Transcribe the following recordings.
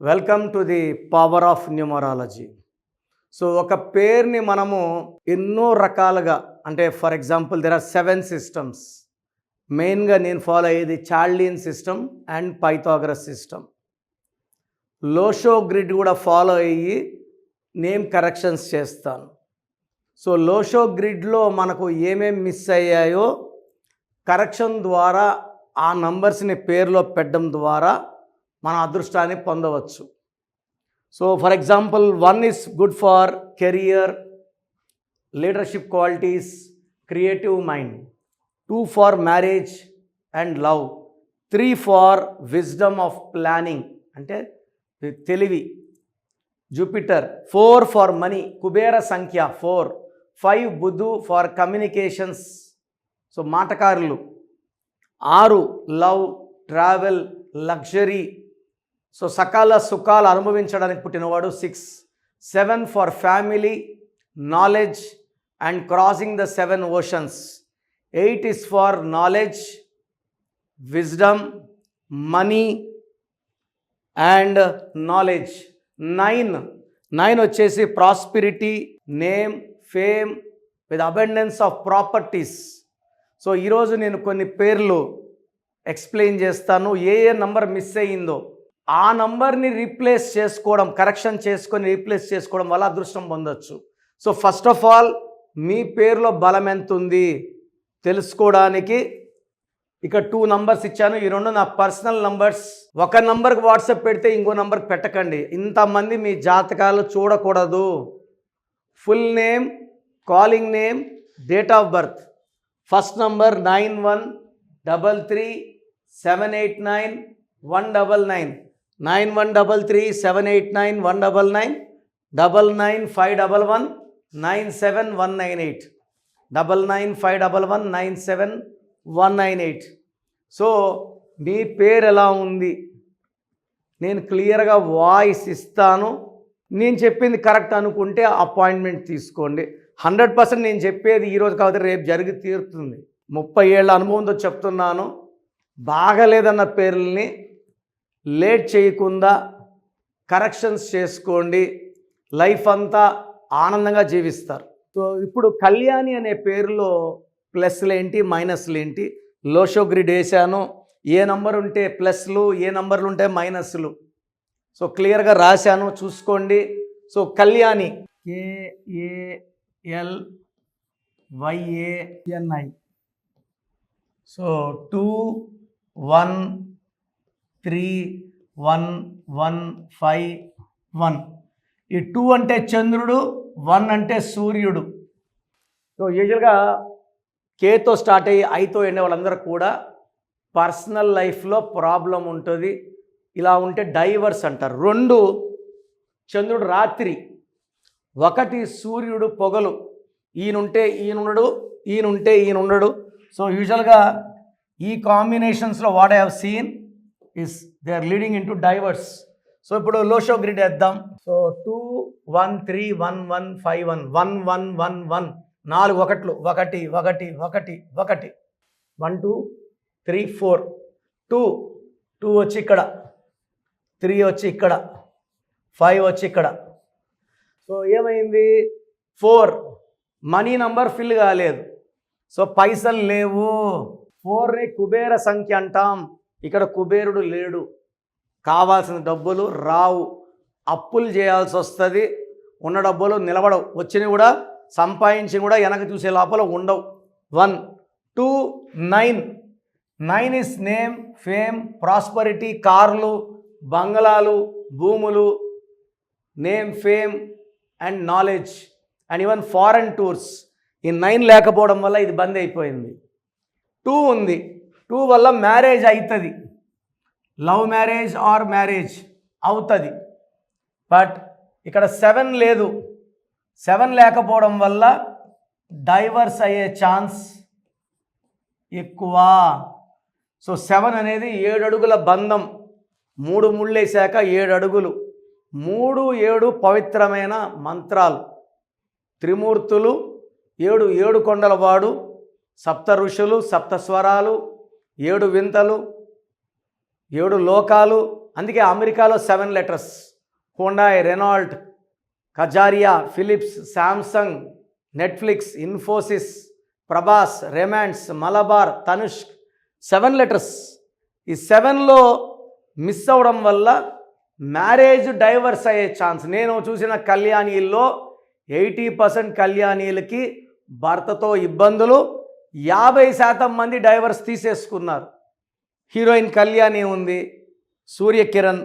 Welcome to the power of numerology. So ఒక పేరుని మనము ఎన్నో రకాలుగా, అంటే for example there are 7 systems. మెయిన్గా నేను ఫాలో అయ్యేది Chaldean system and Pythagoras system. Lo Shu grid కూడా ఫాలో అయ్యి నేమ్ కరెక్షన్స్ చేస్తాను. సో లోషో గ్రిడ్లో మనకు ఏమేమి మిస్ అయ్యాయో కరెక్షన్ ద్వారా ఆ నంబర్స్ని పేరులో పెట్టడం ద్వారా మన అదృష్టాన్ని పొందవచ్చు. So for example 1 is good for career, leadership qualities, creative mind. 2 for marriage and love. 3 for wisdom of planning, అంటే తెలివి, జూపిటర్. 4 ఫార్ మనీ, కుబేర సంఖ్య 4. 5 బుధు ఫార్ కమ్యూనికేషన్స్, సో మాటకారులు. 6 లవ్, ట్రావెల్, లగ్జరీ, సో సకాల సుఖాలు అనుభవించడానికి పుట్టినవాడు 6. 7 for family, knowledge and crossing the 7 oceans. 8 is for knowledge, wisdom, money and knowledge. 9 వచ్చేసి prosperity, name, fame with abundance of properties. So ఈరోజు నేను కొన్ని పేర్లు ఎక్స్ప్లెయిన్ చేస్తాను. ఏ నంబర్ మిస్ అయ్యిందో ఆ నంబర్ని రీప్లేస్ చేసుకోవడం, కరెక్షన్ చేసుకొని రీప్లేస్ చేసుకోవడం వల్ల అదృష్టం పొందొచ్చు. సో ఫస్ట్ ఆఫ్ ఆల్ మీ పేరులో బలం ఎంత ఉంది తెలుసుకోవడానికి ఇక 2 నంబర్స్ ఇచ్చాను. ఈ 2 నా పర్సనల్ నంబర్స్. ఒక నంబర్కి వాట్సాప్ పెడితే ఇంకో నంబర్కి పెట్టకండి. ఇంతమంది మీ జాతకాలు చూడకూడదు. Full name, calling name, date of birth. First number 9133789199, 9133789199, 9951197198, 9951197198. So మీ పేరు ఎలా ఉంది నేను క్లియర్గా వాయిస్ ఇస్తాను. నేను చెప్పింది కరెక్ట్ అనుకుంటే అపాయింట్మెంట్ తీసుకోండి. 100% నేను చెప్పేది ఈరోజు కాకపోతే రేపు జరిగి తీరుతుంది. 30 ఏళ్ళ అనుభవంతో చెప్తున్నాను. బాగలేదన్న పేర్లని లేట్ చేయకుండా కరెక్షన్స్ చేసుకోండి. లైఫ్ అంతా ఆనందంగా జీవిస్తారు. సో ఇప్పుడు కళ్యాణి అనే పేరులో ప్లస్లు ఏంటి, మైనస్లు ఏంటి, లోషో గ్రిడ్ వేసాను. ఏ నంబర్ ఉంటే ప్లస్లు, ఏ నంబర్లు ఉంటే మైనస్లు, సో క్లియర్గా రాశాను, చూసుకోండి. So Kalyani KALYANI. సో 21311151. ఈ 2 అంటే చంద్రుడు, 1 అంటే సూర్యుడు. సో యూజువల్గా కేతో స్టార్ట్ అయ్యి ఐతో ఎండే వాళ్ళందరూ కూడా పర్సనల్ లైఫ్లో ప్రాబ్లం ఉంటుంది. ఇలా ఉంటే డైవర్స్ అంటారు. 2 చంద్రుడు రాత్రి, 1 సూర్యుడు పొగలు. ఈయనుంటే ఈయనుండడు, ఈయనుంటే ఈయనుండడు. సో యూజువల్గా ఈ కాంబినేషన్స్లో what I have seen is they are leading into divorce. So ఇప్పుడు లోషో గ్రిడ్ వేద్దాం. సో 2131151, 1111, 4 ఒకట్లు, 1 1 1 1, 1 2 3 4, 2 వచ్చి ఇక్కడ, 3 వచ్చి ఇక్కడ, 5 వచ్చి ఇక్కడ. సో ఏమైంది? 4 మనీ నంబర్ ఫిల్ కాలేదు. సో పైసలు లేవు. 4ని కుబేర సంఖ్య అంటాం. ఇక్కడ కుబేరుడు లేడు. కావాల్సిన డబ్బులు రావు. అప్పులు చేయాల్సి వస్తుంది. ఉన్న డబ్బులు నిలబడవు. వచ్చినవి కూడా సంపాదించి కూడా వెనక చూసే లోపల ఉండవు. 1 2 9 ఇస్ నేమ్, ఫేమ్, ప్రాస్పరిటీ, కార్లు, బంగళాలు, భూములు, name, fame and knowledge and even foreign tours. ఈ 9 లేకపోవడం వల్ల ఇది బంద్ అయిపోయింది. 2 ఉంది. 2 వల్ల మ్యారేజ్ అవుతుంది. లవ్ మ్యారేజ్ ఆర్ మ్యారేజ్ అవుతుంది. బట్ ఇక్కడ 7 లేదు. 7 లేకపోవడం వల్ల డైవర్స్ అయ్యే ఛాన్స్ ఎక్కువ. సో 7 అనేది 7 అడుగుల బంధం. 3 ముళ్ళేశాక 7 అడుగులు. 3 7 పవిత్రమైన మంత్రాలు. త్రిమూర్తులు, 7 కొండల వాడు, సప్త ఋషులు, సప్త స్వరాలు, 7 వింతలు, 7 లోకాలు, అందుకే అమెరికాలో 7 letters. Hyundai, Renault, Kajaria, Philips, Samsung, Netflix, Infosys, Prabhas, Raymonds, Malabar, Tanishq, 7 letters. ఈ 7లో మిస్ అవ్వడం వల్ల మ్యారేజ్ డైవర్స్ అయ్యే ఛాన్స్. నేను చూసిన కళ్యాణీల్లో 80% కళ్యాణీలకి భర్తతో ఇబ్బందులు, 50% మంది డైవర్స్ తీసేసుకున్నారు. హీరోయిన్ కళ్యాణి ఉంది, Surya Kiran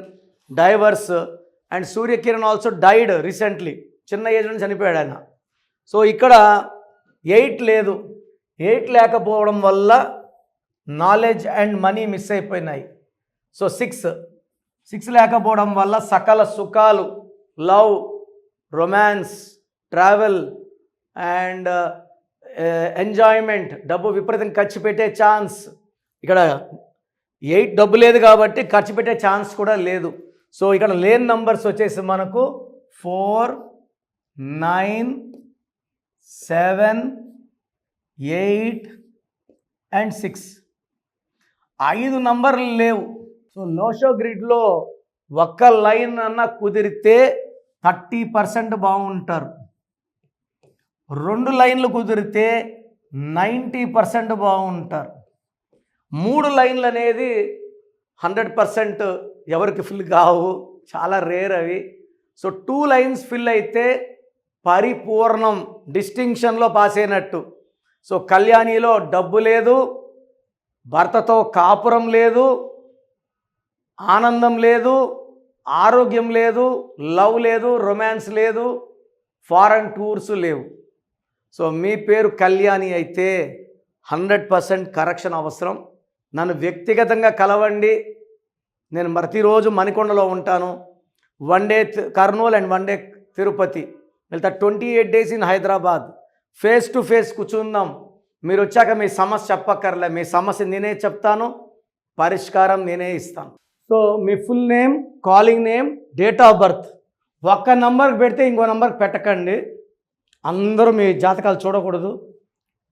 divorce, and Surya Kiran also died recently, చిన్న ఏజ్ నుంచి చనిపోయాడు ఆయన. సో ఇక్కడ 8 లేదు. 8 లేకపోవడం వల్ల నాలెడ్జ్ అండ్ మనీ మిస్ అయిపోయినాయి. సో 6 లేకపోవడం వల్ల సకల సుఖాలు, love, romance, travel and enjoyment, డబ్బు విపరీతంగా ఖర్చు పెట్టే ఛాన్స్. ఇక్కడ 8 డబ్బు లేదు కాబట్టి ఖర్చు పెట్టే ఛాన్స్ కూడా లేదు. సో ఇక్కడ లేని నంబర్స్ వచ్చేసి మనకు 4, 9, 7, 8 అండ్ 6. 5 నంబర్లు లేవు. సో లోషో గ్రిడ్లో ఒక్క లైన్ అన్న కుదిరితే 30% బాగుంటారు. 2 లైన్లు కుదిరితే 90% బాగుంటారు. 3 లైన్లు అనేది 100% ఎవరికి ఫిల్ కావు, చాలా రేర్ అవి. సో 2 లైన్స్ ఫిల్ అయితే పరిపూర్ణం, డిస్టింక్షన్లో పాస్ అయినట్టు. సో కళ్యాణిలో డబ్బు లేదు, భర్తతో కాపురం లేదు, ఆనందం లేదు, ఆరోగ్యం లేదు, లవ్ లేదు, రొమాన్స్ లేదు, ఫారెన్ టూర్స్ లేవు. సో మీ పేరు కళ్యాణి అయితే 100% కరెక్షన్ అవసరం. నన్ను వ్యక్తిగతంగా కలవండి. నేను ప్రతిరోజు మణికొండలో ఉంటాను. 1 day Kurnool and 1 day Tirupati, మిగతా 28 days in Hyderabad. Face to face కూర్చుందాం. మీరు వచ్చాక మీ సమస్య చెప్పక్కర్లే, మీ సమస్య నేనే చెప్తాను, పరిష్కారం నేనే ఇస్తాను. So me full name, calling name, date of birth ఒక్క నంబర్కి పెడితే ఇంకో నంబర్కి పెట్టకండి. అందరూ మీ జాతకాలు చూడకూడదు.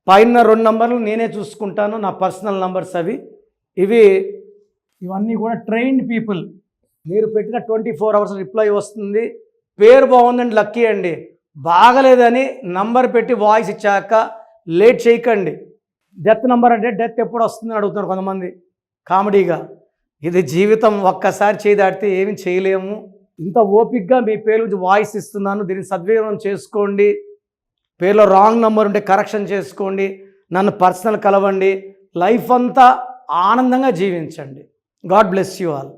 పైన 2 నంబర్లు నేనే చూసుకుంటాను, నా పర్సనల్ నంబర్స్ అవి. ఇవన్నీ కూడా ట్రైన్డ్ పీపుల్. మీరు పెట్టిన 24 అవర్స్ రిప్లై వస్తుంది. పేరు బాగుందండి లక్కీ అండి, బాగలేదని నంబర్ పెట్టి వాయిస్ ఇచ్చాక లేట్ చేయకండి. డెత్ నంబర్ అంటే డెత్ ఎప్పుడు వస్తుందని అడుగుతున్నారు కొంతమంది కామెడీగా. ఇది జీవితం, ఒక్కసారి చేయి దాటితే ఏమి చేయలేము. ఇంత ఓపిక్గా మీ పేరు గురించి వాయిస్ ఇస్తున్నాను, దీన్ని సద్వినియోగం చేసుకోండి. పేరులో రాంగ్ నంబర్ ఉంటే కరెక్షన్ చేసుకోండి. నన్ను పర్సనల్ కలవండి. లైఫ్ అంతా ఆనందంగా జీవించండి. God bless you all.